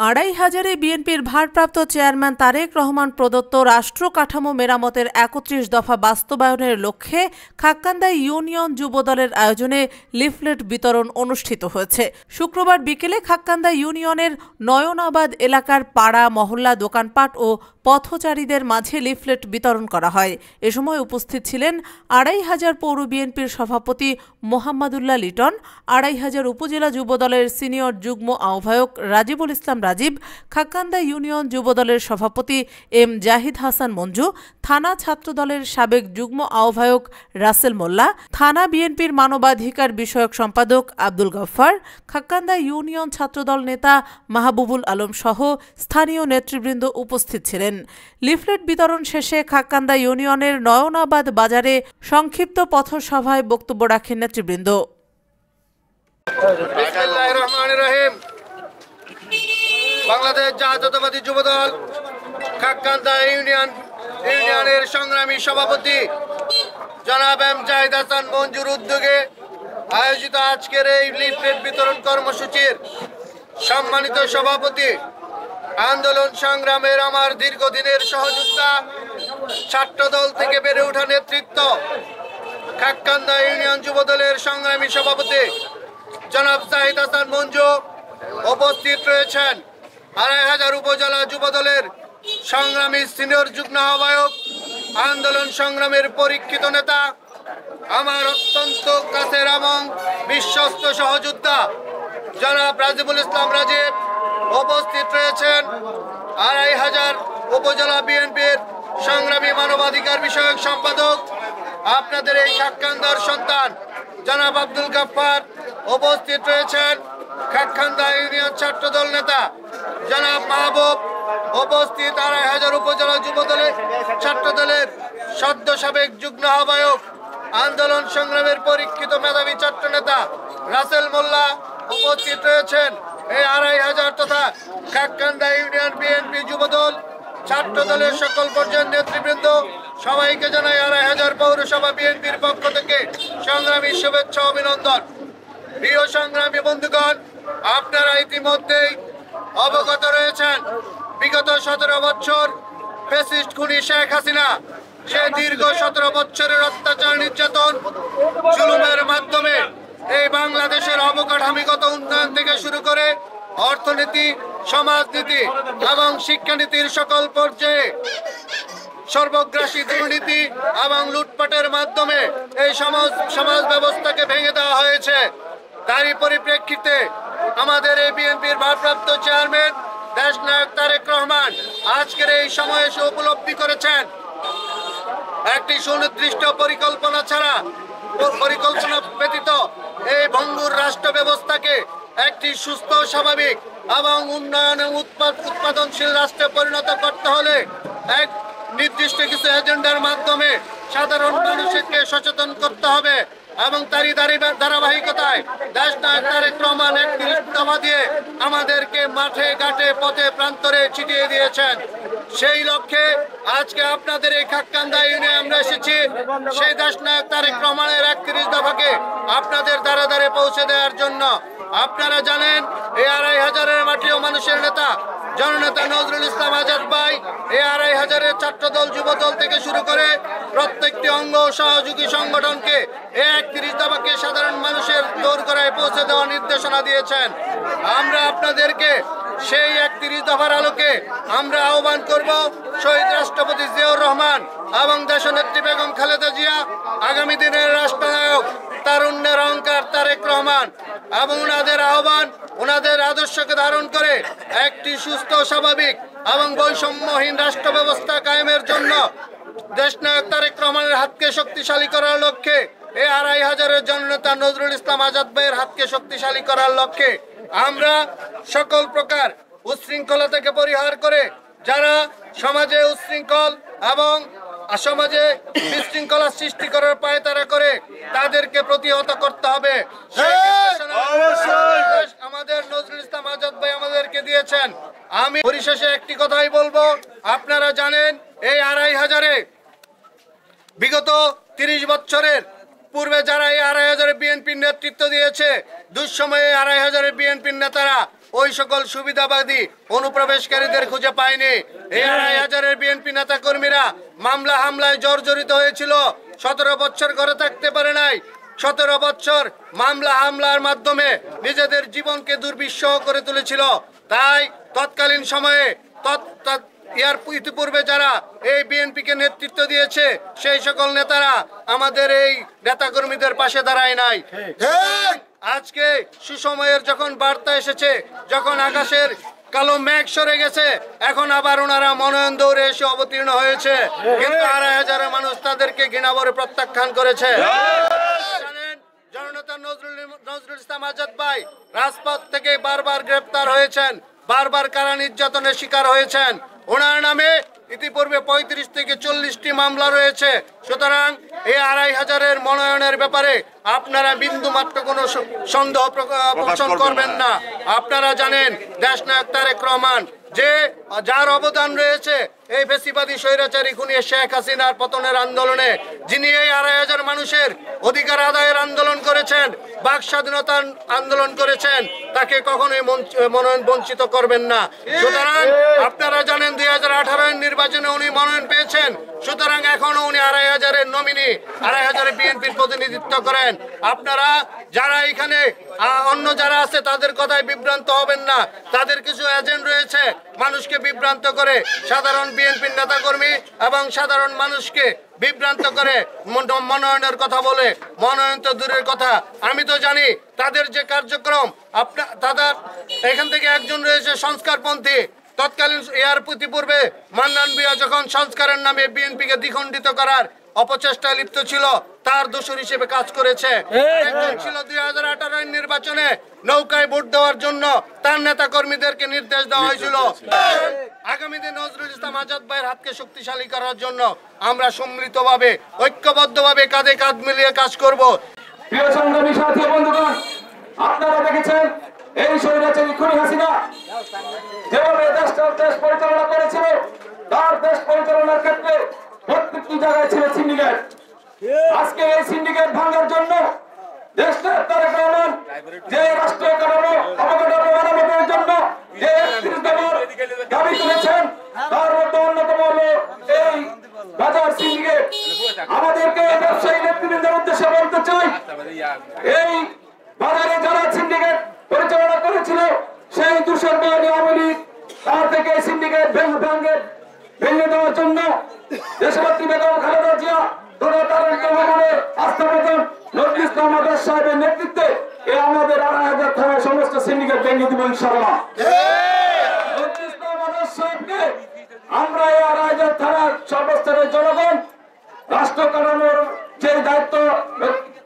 ২৫০০ বিএনপির ভারপ্রাপ্ত চেয়ারম্যান তারেক রহমান প্রদত্ত রাষ্ট্র কাঠামো মেরামতের ৩১ দফা বাস্তবায়নের লক্ষ্যে খাক্কান্দা ইউনিয়ন যুবদলের আয়োজনে লিফলেট বিতরণ অনুষ্ঠিত হয়েছে। শুক্রবার বিকেলে খাক্কান্দা ইউনিয়নের নয়নাবাদ এলাকার পাড়া, মহল্লা, দোকানপাট ও পথচারীদের মাঝে লিফলেট বিতরণ করা হয়। এ সময় উপস্থিত ছিলেন ২৫০০ পৌর বিএনপির সভাপতি মোহাম্মদুল্লাহ লিটন, ২৫০০ উপজেলা যুবদলের সিনিয়র যুগ্ম আহ্বায়ক রাজিবুল ইসলাম রাজীব, খাক্কান্দা ইউনিয়ন যুবদলের সভাপতি এম জাহিদ হাসান মঞ্জু, থানা ছাত্রদলের সাবেক যুগ্ম আহ্বায়ক রাসেল মোল্লা, থানা বিএনপির মানবাধিকার বিষয়ক সম্পাদক আব্দুল গফফার, খাক্কান্দা ইউনিয়ন ছাত্রদল নেতা মাহবুবুল আলম সহ স্থানীয় নেতৃবৃন্দ উপস্থিত ছিলেন। লিফলেট বিতরণ শেষে খাক্কান্দা ইউনিয়নের নয়নাবাদ বাজারে সংক্ষিপ্ত পথসভায় বক্তব্য রাখেন নেতৃবৃন্দ। বাংলাদেশ জাতীয়তাবাদী যুবদল খাক্কান্দা ইউনিয়নের সংগ্রামী সভাপতি জনাব এম জাহিদ হাসান মঞ্জুর উদ্যোগে আয়োজিত আজকের এই লিফলেট বিতরণ কর্মসূচির সম্মানিত সভাপতি, আন্দোলন সংগ্রামের আমার দীর্ঘদিনের সহযোদ্ধা, ছাত্রদল থেকে বেড়ে ওঠা নেতৃত্ব, খাক্কান্দা ইউনিয়ন যুবদলের সংগ্রামী সভাপতি জনাব জাহিদ হাসান মঞ্জু উপস্থিত রয়েছেন। ২৫০০ উপজেলা যুবদলের সংগ্রামী সিনিয়র যুগ্ম আহ্বায়ক, আন্দোলন সংগ্রামের পরীক্ষিত নেতা, আমার অত্যন্ত কাছের এবং বিশ্বস্ত সহযোদ্ধা জনাব রাজিবুল ইসলাম রাজীব উপস্থিত রয়েছেন। ২৫০০ উপজেলা বিএনপির সংগ্রামী মানবাধিকার বিষয়ক সম্পাদক, আপনাদের এই খাক্কান্দার সন্তান জনাব আব্দুল গফফার উপস্থিত রয়েছেন। খাক্কান্দা ইউনিয়ন ছাত্রদল নেতা জনাব মাহবুব উপস্থিত। ২৫০০ উপজেলা যুবদলের ছাত্রদলের সদ্য সাবেক যুগ্ম আহ্বায়ক, আন্দোলন সংগ্রামের পরীক্ষিত মেধাবী ছাত্র নেতা রাসেল মোল্লা উপস্থিত রয়েছেন। এই ২৫০০ তথা খাক্কান্দা ইউনিয়ন বিএনপি যুবদল ছাত্রদলের সকল পর্যায়ের নেতৃবৃন্দ সবাইকে জানাই ২৫০০ পৌরসভা বিএনপির পক্ষ থেকে সংগ্রামী শুভেচ্ছা অভিনন্দন। প্রিয় সংগ্রামী বন্ধুগণ, আপনারা ইতিমধ্যেই অবগত রয়েছেন বিগত ১৭ বছর ফ্যাসিস্ট খুনি শেখ হাসিনা সে দীর্ঘ ১৭ বছরের অত্যাচার, নির্যাতন, জুলুমের মাধ্যমে এই বাংলাদেশের অবকাঠামোগত উন্নয়ন থেকে শুরু করে অর্থনীতি, সমাজনীতি এবং শিক্ষানীতির সকল পর্যায়ে সর্বগ্রাসী দুর্নীতি এবং লুটপাটের মাধ্যমে এই সমাজ ব্যবস্থাকে ভেঙে দেওয়া হয়েছে। তারই পরিপ্রেক্ষিতে আমাদের এই বিএনপির ভারপ্রাপ্ত চেয়ারম্যান দেশনায়ক তারেক রহমান আজকের এই সময়ে এসে উপলব্ধি করেছেন একটি সুনির্দিষ্ট পরিকল্পনা ব্যতীত এই ভঙ্গুর রাষ্ট্র ব্যবস্থাকে একটি সুস্থ, স্বাভাবিক এবং উন্নয়ন উৎপাদনশীল রাষ্ট্রে পরিণত করতে হলে এক নির্দিষ্ট কিছু এজেন্ডার মাধ্যমে সাধারণ মানুষকে সচেতন করতে হবে এবং তারই ধারাবাহিকতায় দেশনায়ক তারেক রহমান ৩১ দফা দিয়ে আমাদেরকে মাঠে ঘাটে পথে প্রান্তরে ছিটিয়ে দিয়েছেন। সেই লক্ষ্যে আজকে আপনাদের এই খাক্কান্দা ইউনিয়নে আমরা এসেছি সেই দেশনায়ক তারেক রহমানের ৩১ দফাকে আপনাদের দ্বারে দ্বারে পৌঁছে দেওয়ার জন্য। আপনারা জানেন এই ২৫০০ মাটি ও মানুষের নেতা জননেতা নজরুল ইসলাম আজাদ ভাই এই ২৫০০ ছাত্রদল, যুবদল থেকে শুরু করে প্রত্যেকটি অঙ্গ সহযোগী সংগঠনকে এই ৩১ দফাকে সাধারণ মানুষের দোরগোড়ায় পৌঁছে দেওয়ার নির্দেশনা দিয়েছেন। আমরা আপনাদেরকে সেই ৩১ দফার আলোকে আমরা আহ্বান করব শহীদ রাষ্ট্রপতি জিয়াউর রহমান এবং দেশনেত্রী বেগম খালেদা জিয়া, আগামী দিনের রাষ্ট্রনায়ক, তারুণ্যের অহংকার তারেক রহমান এবং ওনাদের আহ্বান, ওনাদের আদর্শকে ধারণ করে একটি সুস্থ, স্বাভাবিক এবং বৈষম্যহীন রাষ্ট্র ব্যবস্থা কায়েমের জন্য দেশনায়ক তারেক রহমানের হাতকে শক্তিশালী করার লক্ষ্যে এই ২৫০০ জননেতা নজরুল ইসলাম আজাদ ভাইয়ের হাতকে শক্তিশালী করার লক্ষ্যে আমরা সকল প্রকার উচ্ছৃঙ্খলা থেকে পরিহার করে যারা সমাজে উচ্ছৃঙ্খল এবং সমাজে বিশৃঙ্খলা সৃষ্টি করার পায়তারা করে তাদেরকে প্রতিহত করতে হবে। আমাদের নজরুল ইসলাম আজাদ ভাই আমাদেরকে দিয়েছেন। আমি পরিশেষে একটি কথাই বলবো, আপনারা জানেন এই ২৫০০ বিগত ৩০ বছরের পূর্বে যারা এই ২৫০০ বিএনপির নেতৃত্ব দিয়েছে, দুঃসময়ে ২৫০০ বিএনপির নেতারা ওই সকল সুবিধাবাদী অনুপ্রবেশকারীদের খুঁজে পায়নি। এই ২৫০০ বিএনপি নেতা কর্মীরা মামলা হামলায় জর্জরিত হয়েছিল, ১৭ বছর ঘরে থাকতে পারে নাই। ১৭ বছর মামলা হামলার মাধ্যমে নিজেদের জীবনকে দুর্বিষহ করে তুলেছিল। তাই তৎকালীন সময়ে ইতিপূর্বে যারা এই বিএনপিকে নেতৃত্ব দিয়েছে সেই সকল নেতারা আমাদের এই নেতাকর্মীদের পাশে দাঁড়ায় নাই। আজকে সুসময়ের যখন বার্তা এসেছে, যখন আকাশের কালো মেঘ সরে গেছে, এখন আবার ওনারা মনোনয়ন দৌড়ে এসে অবতীর্ণ হয়েছে, কিন্তু ২৫০০ মানুষ তাদেরকে ঘৃণাভরে প্রত্যাখ্যান করেছে। জানেন, জননেতা নজরুল ইসলাম আজাদ ভাই রাজপথ থেকে বারবার গ্রেপ্তার হয়েছেন, বারবার কারা নির্যাতনের শিকার হয়েছেন। ওনার নামে ইতিপূর্বে ৩৫ থেকে ৪০টি মামলা রয়েছে। সুতরাং এই ২৫০০-এর মনোনয়নের ব্যাপারে আপনারা বিন্দু মাত্র কোনো সন্দেহ পোষণ করবেন না। আপনারা জানেন দেশনায়ক তারেক রহমান যে যার অবদান রয়েছে এই ফ্যাসিবাদী স্বৈরাচারী খুনি শেখ হাসিনার পতনের আন্দোলনে, যিনি এই ২৫০০ মানুষের অধিকার আদায়ের আন্দোলন করেছেন, বাক স্বাধীনতার আন্দোলন করেছেন, তাকে কখনোই মনোনয়ন বঞ্চিত করবেন না। সুতরাং আপনারা জানেন ২০১৮ নির্বাচনে উনি মনোনয়ন পেয়েছেন, সুতরাং এখনো উনি ২৫০০-এর নমিনি, ২৫০০ বিএনপির প্রতিনিধিত্ব করেন। আপনারা যারা এখানে অন্য যারা আছে তাদের কথায় বিভ্রান্ত হবেন না। তাদের কিছু এজেন্ট রয়েছে মানুষকে বিভ্রান্ত করে, সাধারণ বিএনপির নেতাকর্মী এবং সাধারণ মানুষকে বিভ্রান্ত করে মনোনয়নের কথা বলে। মনোনয়ন তো দূরের কথা, আমি তো জানি তাদের যে কার্যক্রম, তাদের এখান থেকে একজন রয়েছে সংস্কারপন্থী। তৎকালীন ইতিপূর্বে মান্নান ভূঁইয়া যখন সংস্কারের নামে বিএনপিকে দ্বিখণ্ডিত করার অপচেষ্টায় লিপ্ত ছিল, তার দোষর হিসেবে কাজ করেছে। একজন ছিল ২০১৮ নির্বাচনে নৌকায় ভোট দেওয়ার জন্য তার নেতা কর্মীদেরকে নির্দেশ দেওয়া হয়েছিল। আগামী দিন নজরুল ইসলাম আজাদ ভাইয়ের হাতকে শক্তিশালী করার জন্য আমরা সম্মিলিতভাবে ঐক্যবদ্ধভাবে কাঁধে কাঁধ মিলিয়ে কাজ করব। প্রিয় সংগ্রামী সাথী বন্ধুগণ, আপনারা দেখেছেন এই স্বৈরাচারী খুনি হাসিনা যেভাবে দেশ পরিচালনা করেছিল, তার দেশ পরিচালনার ক্ষেত্রে প্রত্যেকটি জায়গায় ছিল সিন্ডিকেট। আজকে এই সিন্ডিকেট ভাঙার জন্য দেশনায়ক তারেক রহমান যে রাষ্ট্রীয় কাঠামো অবকাঠামো মেরামতের জন্য যে ৩১ দফার দাবি তুলেছেন, তার মধ্যে অন্যতম হল এই বাজার সিন্ডিকেট। আমাদেরকে ব্যবসায়ী নেতৃবৃন্দের উদ্দেশ্যে বলতে চাই, এই বাজারে যারা সিন্ডিকেট পরিচালনা করেছিল সেই দূষণ আওয়ামী লীগ, তার থেকে সিন্ডিকেট ভেঙে দেওয়ার জন্য দেশনেত্রী বেগম খালেদা জিয়া, নজরুল ইসলাম আজাদ সাহেবের নেতৃত্বে আমাদের ২৫০০ থানায় সমস্ত সিন্ডিকেট ভেঙে দিব ইনশাআল্লাহ। নজরুল ইসলাম আজাদ সাহেবকে আমরা এই ২৫০০ থানার সর্বস্তরের জনগণ রাষ্ট্র কাঠামোর যে দায়িত্ব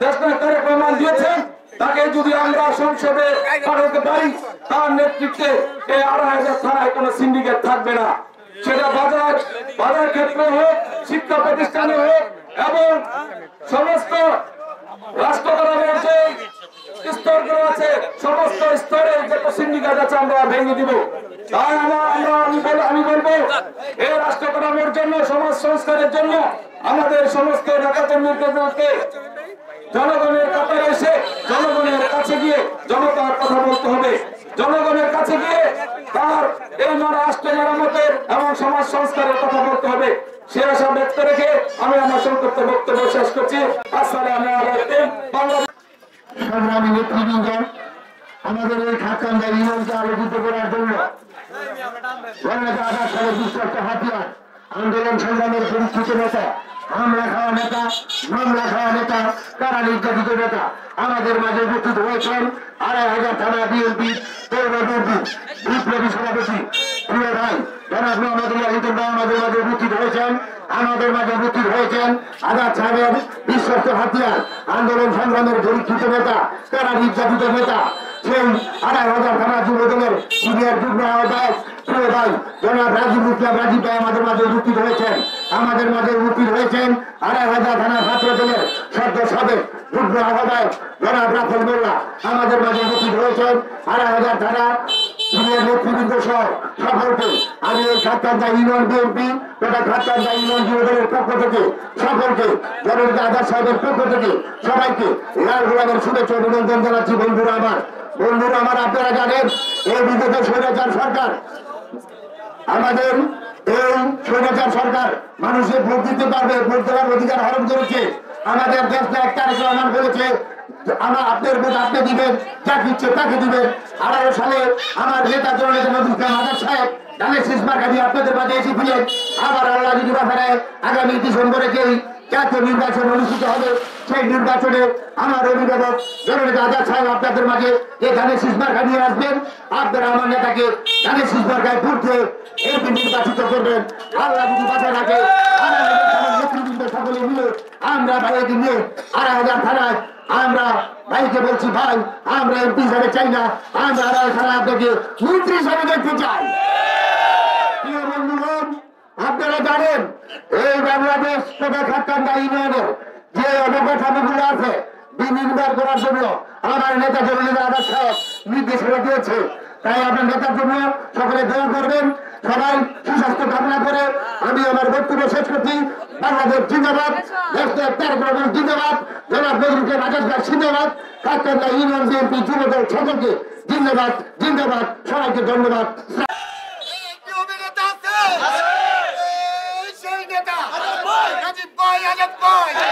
দেশনায়ক তারেক রহমান দিয়েছেন, তাকে যদি আমরা সংসদে পাঠাতে পারি, তার নেতৃত্বে এই ২৫০০ থানায় কোনো সিন্ডিকেট থাকবে না। সেটা বাজার ক্ষেত্রে হোক, শিক্ষা প্রতিষ্ঠানে হোক, এবং সমস্ত রাষ্ট্রকাঠামোর যে স্তরগুলো আছে সমস্ত স্তরে যত সিন্ডিকেট আছে আমরা ভেঙে দিব। তাই আমি বলবো এই রাষ্ট্র কাঠামোর জন্য, সমাজ সংস্কারের জন্য আমাদের সমস্ত নেতাকর্মীদেরকে জনগণের কাতারে এসে জনগণের কাছে গিয়ে জনতার কথা বলতে হবে। জনগণের কাছে গিয়ে তার এই রাষ্ট্র মেরামতের এবং সমাজ সংস্কারের কথা বলতে হবে। সে আশা ব্যক্ত রেখে আমি আমার সংক্ষিপ্ত বক্তব্য শেষ করছি। আসসালামু আলাইকুম। সংগ্রামী নেতৃবৃন্দ, আমাদের এই খাক্কান্দা ইউনিয়নকে আলোকিত করার জন্য ২০২৮ সালের বিশ্বস্ত হাতিয়ার আন্দোলন সংগ্রামের পরিচিত নেতা, হামলা খাওয়া নেতা, মামলা খাওয়া নেতা, কারা নির্যাতিত নেতা আমাদের মাঝে উপস্থিত হয়েছেন। ২৫০০ থানা বিএনপি বিপ্লবী সভাপতি প্রিয় ভাই জনাব মোহাম্মদুল্লাহ হিতেন ভাই আমাদের মাঝে উপস্থিত হয়েছেন। আমাদের মাঝে উপস্থিত হয়েছেন আজাদ সাহেবের বিশ্বস্ত হাতিয়ার আন্দোলন সংগ্রামের পরীক্ষিত নেতা, কারা নির্যাতিত নেতা, সেই ২৫০০ থানা যুবদলের সিনিয়র যুগ্ম আহ্বায়ক প্রিয় ভাই জনাব রাজীব ভাই আমাদের মাঝে উপস্থিত হয়েছেন। আমাদের মাঝে উপস্থিত হয়েছেন ২৫০০ থানা ছাত্র দলের সদস্য সাবেক যুগ্ম আহ্বায়ক জনাব রাফেল মোল্লা আমাদের মাঝে উপস্থিত হয়েছেন। ২৫০০ থানা সিনিয়র নেতৃবৃন্দ সহ সকলকে আমি এই খাতকান্দা ইউনিয়ন বিএনপি তথা খাতকান্দা ইউনিয়ন যুবদলের পক্ষ থেকে সকলকে জননেতা আজাদ সাহেবের পক্ষ থেকে সবাইকে লাল গোলাপের শুভেচ্ছা অভিনন্দন জানাচ্ছি। বন্ধুরা আমার আপনারা জানেন এই বিগত স্বৈরাচার সরকার আমাদের এই স্বৈরাচার সরকার মানুষের ভোট দিতে পারবে, ভোট দেওয়ার অধিকার হরণ করেছে। আমাদের দেশ নায়ক তারেক রহমান বলেছে আপনার ভোট আপনি দিবেন, যাকে ইচ্ছে তাকে দিবেন। 18 সালে আমার নেতা জননেতা নজরুল ইসলাম আজাদ সাহেব ধানের শীষ মার্কা দিয়ে আপনাদের মাঝে এসেছিলেন। আবার আল্লাহ যদি বাঁচায় আগামী ডিসেম্বরে যেই জাতীয় নির্বাচন অনুষ্ঠিত হবে সেই নির্বাচনে আমার অভিভাবক জননেতা আজাদ সাহেব আপনাদের মাঝে এই ধানের শীষ মার্কা নিয়ে আসবেন। আপনারা আমার নেতাকে ধানের শীষ মার্কায় ভোট দিয়ে এমপি নির্বাচিত করবেন। আল্লাহ যদি বাঁচায় রাখে নেতৃবৃন্দ সকলে মিলে আমরা ভাইকে নিয়ে 2,500 থানায় আমরা ভাইকে বলছি ভাই আমরা এমপি হিসাবে চাই না, আমরা 2,500 থানায় আপনাকে মন্ত্রী হিসাবে দেখতে চাই। প্রিয় বন্ধুগণ, আপনারা জানেন এই বাংলাদেশ তথা খাতকান্দা ইউনিয়নের যে অবকাঠামোগুলো আছে বিনির্মাণ করার জন্য আমার নেতা জননেতা আজাদ সাহেব নির্দেশনা দিয়েছে। তাই আপনার নেতার জন্য সকলে দোয়া করবেন। সবাই সুস্বাস্থ্য কামনা করে আমি আমার বক্তব্য শেষ করছি। বাংলাদেশ জিন্দাবাদ, দেশনায়ক তারেক রহমান জিন্দাবাদ, জনাব নজরুল ইসলাম আজাদ সাহেব জিন্দাবাদ, খাতকান্দা ইউনিয়ন বিএনপি যুবদল সকলকে জিন্দাবাদ জিন্দাবাদ। সবাইকে ধন্যবাদ। Boy,